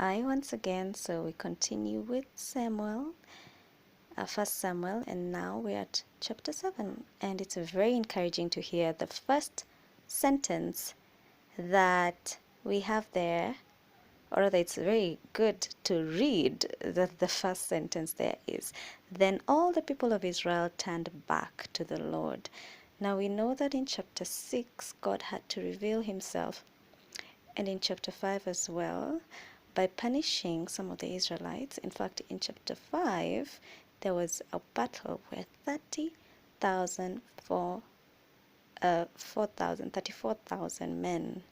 Hi once again. So we continue with Samuel, First Samuel, and now we're at chapter 7. And it's very encouraging to hear the first sentence that we have there, or rather, it's very good to read that the first sentence there is, "Then all the people of Israel turned back to the Lord." Now we know that in chapter 6, God had to reveal himself, and in chapter 5 as well, by punishing some of the Israelites. In fact, in chapter 5, there was a battle where 34,000 men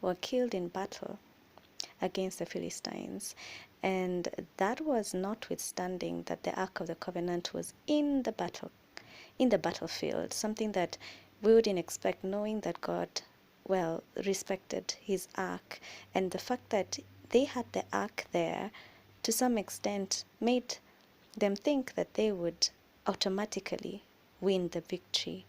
were killed in battle against the Philistines. And that was notwithstanding that the Ark of the Covenant was in the battlefield, something that we wouldn't expect, knowing that God, well, respected his ark. And the fact that they had the ark there, to some extent, made them think that they would automatically win the victory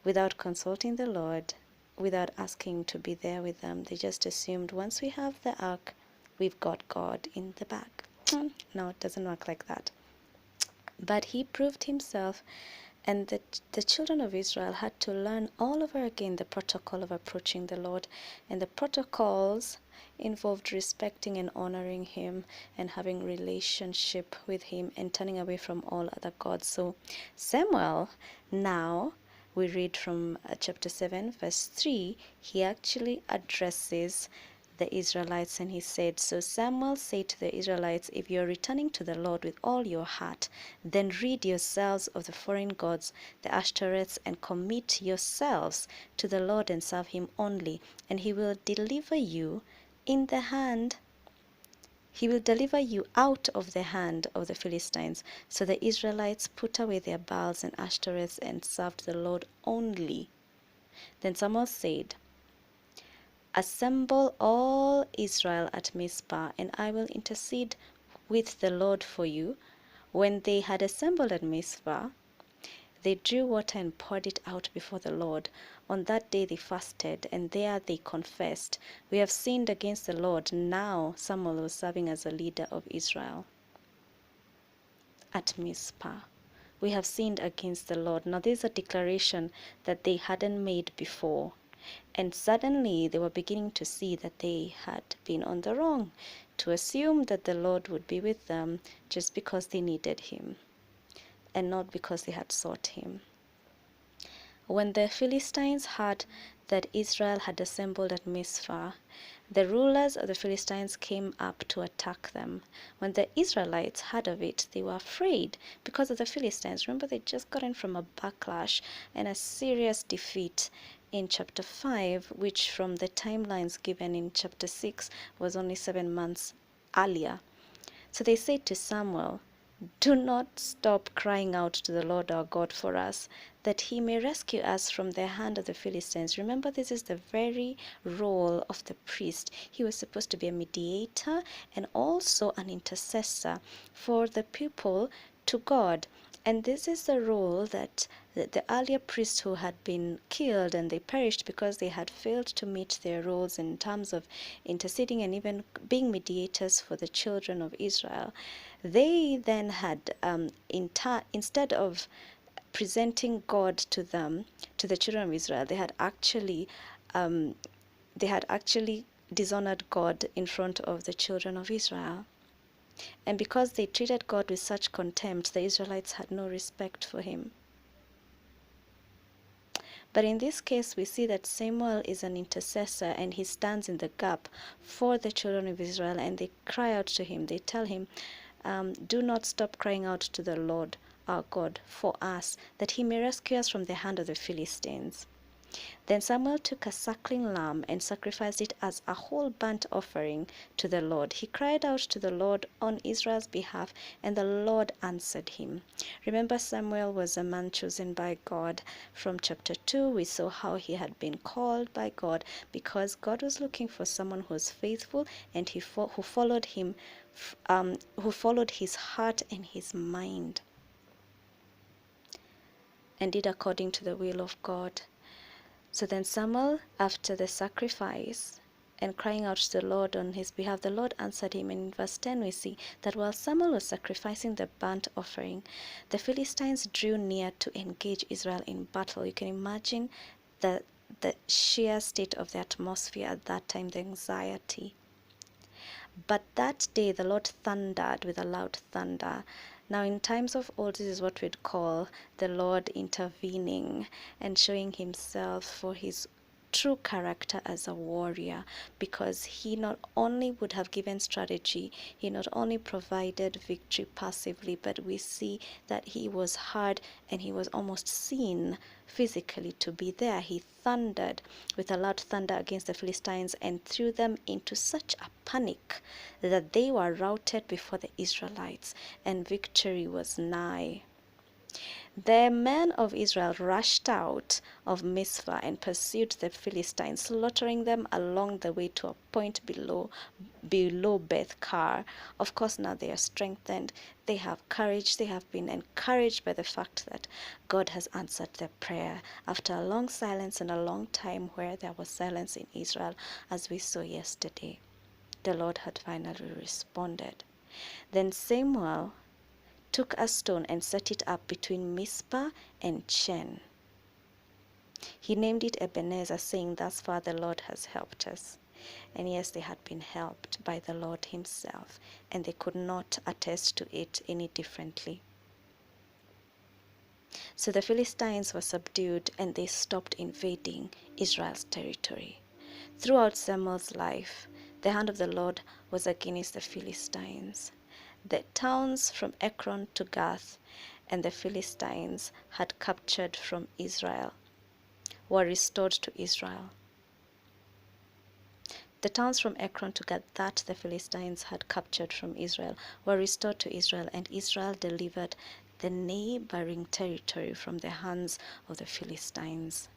without consulting the Lord, without asking to be there with them. They just assumed once we have the ark, we've got God in the back. No, it doesn't work like that. But he proved himself, and the children of Israel had to learn all over again the protocol of approaching the Lord. And the protocols involved respecting and honoring him and having relationship with him and turning away from all other gods. So Samuel, now we read from chapter 7 verse 3, he actually addresses the Israelites, and he said, "So Samuel said to the Israelites, if you are returning to the Lord with all your heart, then rid yourselves of the foreign gods, the Ashtoreths, and commit yourselves to the Lord and serve him only, and he will deliver you out of the hand of the Philistines." So the Israelites put away their Baals and Ashtoreths and served the Lord only. Then Samuel said, "Assemble all Israel at Mizpah, and I will intercede with the Lord for you." When they had assembled at Mizpah, they drew water and poured it out before the Lord. On that day they fasted, and there they confessed, "We have sinned against the Lord." Now Samuel was serving as a leader of Israel at Mizpah. "We have sinned against the Lord." Now this is a declaration that they hadn't made before. And suddenly they were beginning to see that they had been on the wrong, to assume that the Lord would be with them just because they needed him and not because they had sought him. When the Philistines heard that Israel had assembled at Mizpah, the rulers of the Philistines came up to attack them. When the Israelites heard of it, they were afraid because of the Philistines. Remember, they just gotten from a backlash and a serious defeat in chapter 5, which from the timelines given in chapter 6 was only 7 months earlier. So they said to Samuel, "Do not stop crying out to the Lord our God for us, that he may rescue us from the hand of the Philistines." Remember, this is the very role of the priest. He was supposed to be a mediator and also an intercessor for the people to God. And this is the role that the earlier priests who had been killed, and they perished because they had failed to meet their roles in terms of interceding and even being mediators for the children of Israel. They then had, instead of presenting God to them, to the children of Israel, they had actually dishonored God in front of the children of Israel. And because they treated God with such contempt, the Israelites had no respect for him. But in this case, we see that Samuel is an intercessor, and he stands in the gap for the children of Israel, and they cry out to him. They tell him, "Do not stop crying out to the Lord our God for us, that he may rescue us from the hand of the Philistines." Then Samuel took a suckling lamb and sacrificed it as a whole burnt offering to the Lord. He cried out to the Lord on Israel's behalf, and the Lord answered him. Remember, Samuel was a man chosen by God. From chapter 2, we saw how he had been called by God because God was looking for someone who was faithful and who followed him, who followed his heart and his mind and did according to the will of God. So then Samuel, after the sacrifice and crying out to the Lord on his behalf. The Lord answered him. And in verse 10 we see that while Samuel was sacrificing the burnt offering, the Philistines drew near to engage Israel in battle. You can imagine the sheer state of the atmosphere at that time, the anxiety. But that day the Lord thundered with a loud thunder. Now, in times of old, this is what we'd call the Lord intervening and showing himself for his true character as a warrior, because he not only would have given strategy, he not only provided victory passively, but we see that he was heard and he was almost seen physically to be there. He thundered with a loud thunder against the Philistines and threw them into such a panic that they were routed before the Israelites, and victory was nigh. The men of Israel rushed out of Mizpah and pursued the Philistines, slaughtering them along the way to a point below Beth-kar. Of course, now they are strengthened. They have courage. They have been encouraged by the fact that God has answered their prayer after a long silence and a long time where there was silence in Israel, as we saw yesterday. The Lord had finally responded. Then Samuel took a stone and set it up between Mizpah and Chen. He named it Ebenezer, saying, "Thus far the Lord has helped us." And yes, they had been helped by the Lord himself, and they could not attest to it any differently. So the Philistines were subdued and they stopped invading Israel's territory. Throughout Samuel's life, the hand of the Lord was against the Philistines. The towns from Ekron to Gath and the Philistines had captured from Israel were restored to Israel. The towns from Ekron to Gath that the Philistines had captured from Israel were restored to Israel, and Israel delivered the neighboring territory from the hands of the Philistines.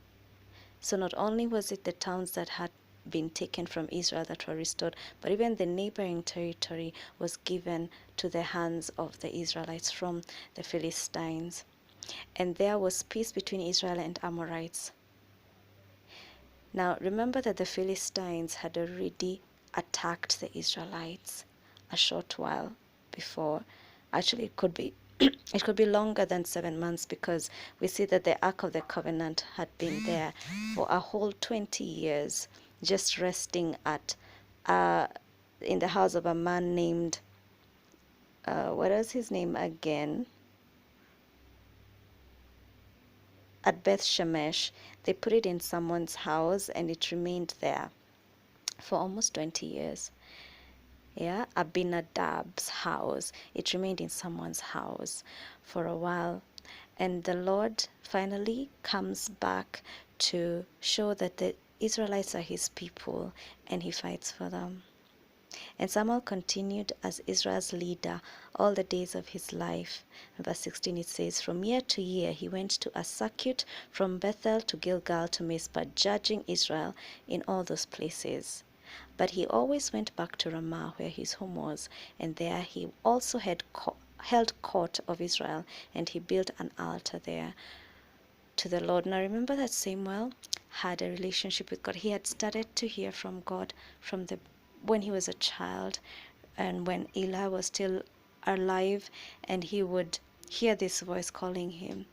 So not only was it the towns that had been taken from Israel that were restored, but even the neighboring territory was given to the hands of the Israelites from the Philistines. And there was peace between Israel and Amorites. Now remember that the Philistines had already attacked the Israelites a short while before. Actually, it could be it could be longer than 7 months, because we see that the Ark of the Covenant had been there for a whole 20 years, just resting at in the house of a man named what was his name again? At Beth Shemesh. They put it in someone's house and it remained there for almost 20 years. Yeah, Abinadab's house. It remained in someone's house for a while. And the Lord finally comes back to show that the Israelites are his people and he fights for them. And Samuel continued as Israel's leader all the days of his life. In verse 16 it says, "From year to year he went to a circuit from Bethel to Gilgal to Mizpah, judging Israel in all those places. But he always went back to Ramah, where his home was, and there he also held court of Israel, and he built an altar there to the Lord." Now remember that Samuel had a relationship with God. He had started to hear from God when he was a child, and when Eli was still alive, and he would hear this voice calling him.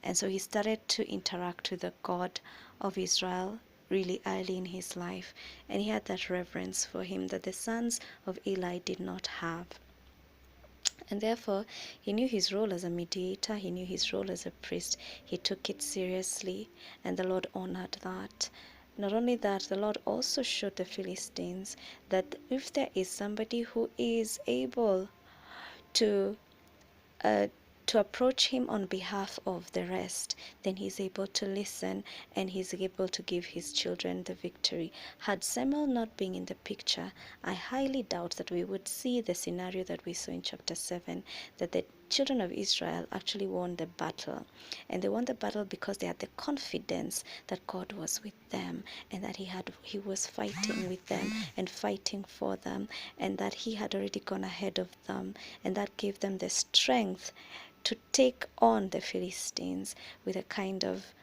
And so he started to interact with the God of Israel really early in his life, and he had that reverence for him that the sons of Eli did not have. And therefore, he knew his role as a mediator, he knew his role as a priest. He took it seriously, and the Lord honored that. Not only that, the Lord also showed the Philistines that if there is somebody who is able to uh, to approach him on behalf of the rest, then he's able to listen and he's able to give his children the victory. Had Samuel not been in the picture, I highly doubt that we would see the scenario that we saw in chapter 7, that the children of Israel actually won the battle. And they won the battle because they had the confidence that God was with them, and that he was fighting with them and fighting for them, and that he had already gone ahead of them, and that gave them the strength to take on the Philistines with a kind of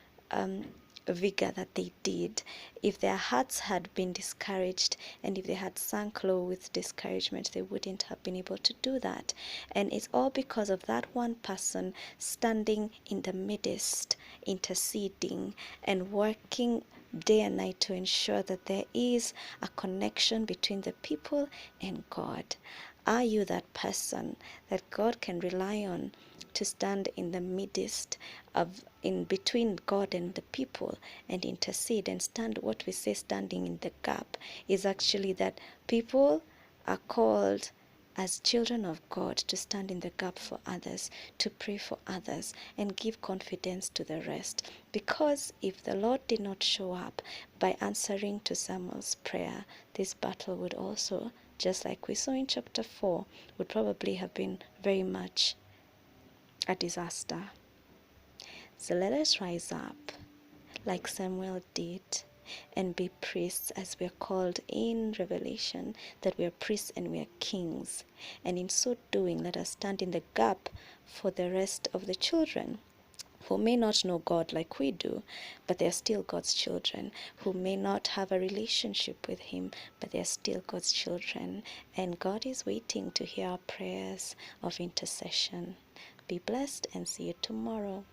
vigor that they did. If their hearts had been discouraged and if they had sunk low with discouragement, they wouldn't have been able to do that. And it's all because of that one person standing in the midst, interceding and working day and night to ensure that there is a connection between the people and God. Are you that person that God can rely on to stand in the midst of, in between God and the people, and intercede and stand? What we say standing in the gap is actually that people are called as children of God to stand in the gap for others, to pray for others, and give confidence to the rest. Because if the Lord did not show up by answering to Samuel's prayer, this battle would also, just like we saw in chapter 4, would probably have been very much a disaster. So let us rise up like Samuel did and be priests, as we are called in Revelation, that we are priests and we are kings. And in so doing, let us stand in the gap for the rest of the children who may not know God like we do, but they are still God's children, who may not have a relationship with Him, but they are still God's children. And God is waiting to hear our prayers of intercession. Be blessed and see you tomorrow.